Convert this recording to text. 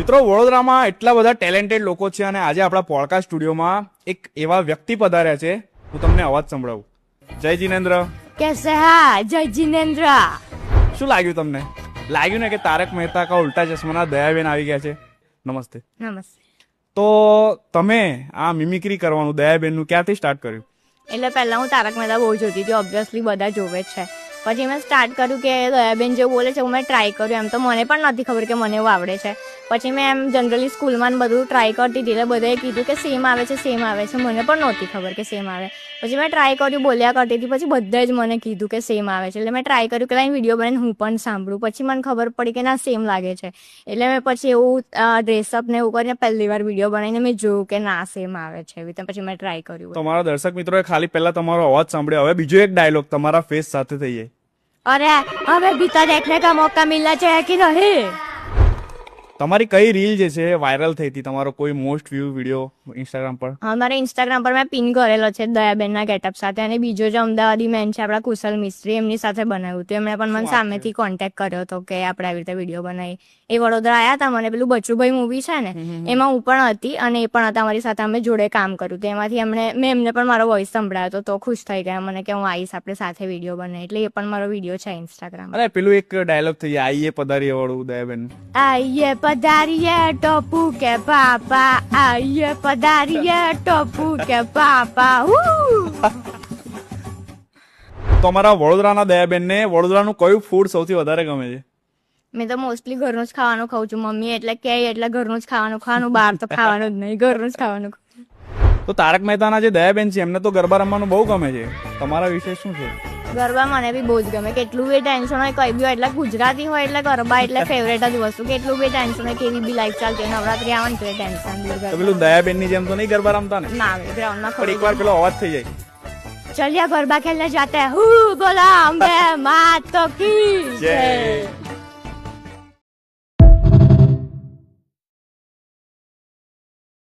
મિત્રો, વડોદરામાં એટલા બધા ટેલેન્ટેડ લોકો છે અને આજે આપણા પોડકાસ્ટ સ્ટુડિયોમાં એક એવા વ્યક્તિ પધાર્યા છે. હું તમને અવાજ સંભળાવું. જય જીનેન્દ્ર. कैसे हैं जय जिनेन्द्र? શું લાગ્યું તમને? લાગ્યું ને કે તારક મહેતા કા ઉલ્ટા ચશ્માના દયાબેન આવી ગયા છે? નમસ્તે. નમસ્તે. તો તમે આ મિમિક્રી કરવાનું દયાબેનનું ક્યાંથી સ્ટાર્ટ કર્યું? એટલે પહેલા હું તારક મહેતા બહુ જોતી હતી, ઓબ્વિયસલી બધા જોવે જ છે. પછી મેં સ્ટાર્ટ કર્યું કે દયાબેન જે બોલે છે હું મેં ટ્રાય કર્યું. એમ તો મને પણ નથી ખબર કે મને એવું આવડે છે. પછી મેં એમ જનરલી સ્કૂલમાં બધું ટ્રાય કરતી હતી એટલે બધાએ કીધું કે સેમ આવે છે, સેમ આવે છે. મને પણ નહોતી ખબર કે સેમ આવે. પછી મેં ટ્રાય કર્યું, બોલ્યા કરતી હતી. પછી બધાએ જ મને કીધું કે સેમ આવે છે. એટલે મેં ટ્રાય કર્યું કે લાઈન વિડીયો બનાવીને હું પણ સાંભળું. પછી મને ખબર પડી કે ના સેમ લાગે છે. એટલે મેં પછી એવું ડ્રેસઅપ ને એવું કરીને પહેલી વાર વિડીયો બનાવીને મેં જોયું કે ના સેમ આવે છે. એવી રીતે પછી મેં ટ્રાય કર્યું. તમારા દર્શક મિત્રોએ ખાલી પહેલા તમારો અવાજ સાંભળ્યો, હવે બીજો એક ડાયલોગ તમારા ફેસ સાથે થઈ જાય. અરે હવે भी तो देखने का मौका मिलना चाहिए कि नहीं? તમારી કઈ રીલ જે છે વાયરલ થઈ હતી? તમારો કોઈ મોસ્ટ વ્યૂ વિડીયો ઇન્સ્ટાગ્રામ પર? અમારે ઇન્સ્ટાગ્રામ પર મેં પિન કરેલો છે દયાબેનના ગેટઅપ સાથે. અને બીજો જે અમદાવાદી મેન છે આપણા કુશલ મિસ્ત્રી, એમની સાથે બનાવ્યું હતું. એમણે પણ મને સામેથી કોન્ટેક્ટ કર્યો હતો કે આપણે આવી રીતે વિડીયો બનાવી. એ વડોદરા આવ્યા હતા. મને પેલું બચુભાઈ મૂવી છે ને એમાં હું પણ હતી અને એ પણ હતા. અમારી સાથે અમે જોડે કામ કર્યું હતું. એમાંથી મેં એમને પણ મારો વોઇસ સંભળાયો હતો. તો ખુશ થઈ ગયા મને કે હું આવીશ, આપણે સાથે વિડીયો બનાવી. એટલે એ પણ મારો વિડીયો છે ઇન્સ્ટાગ્રામ. અરે પેલું એક ડાયલોગ થઈ જાય, આઈએ પધારીએ વાળું દયાબેન. આઈએ પધારીએ ટોપુ કે પાપા, આઈએ પધારીએ ટોપુ કે પાપા. તો અમારા વડોદરાના દયાબેનને વડોદરાનું કયું ફૂડ સૌથી વધારે ગમે છે? મેં તો મોસ્ટલી ઘરનું જ ખાવાનું ખાઉં છું. મમ્મી એટલે કે એટલે ઘરનું જ ખાવાનું, બહાર તો ખાવાનું જ નહીં, ઘરનું જ ખાવાનું. તો તારક મહેતાના જે દયાબેન છે એમને તો ગરબા રમવાનું બહુ ગમે છે. તમારા વિશે શું છે? ગરબા મને બી બહુ જ ગમે. કેટલું બી ટેન્શન હોય કઈ બી હોય, એટલે ગુજરાતી હોય એટલે ગરબા એટલે ફેવરેટ જ વસ્તુ. કેટલું બી ટેન્શન હોય, કેવી બી લાઈફ ચાલતી હોય, નવરાત્રી આવે ને તો ટેન્શન દૂર તો પેલું દયાબેન ની જેમ તો નહીં ગરબા રમતા ને? ના, ગ્રાઉન્ડમાં પણ એકવાર પેલો અવાજ થઈ જાય, ચલિયા ગરબા ખેલને જાતે હું બોલા અંબે માત કી જય.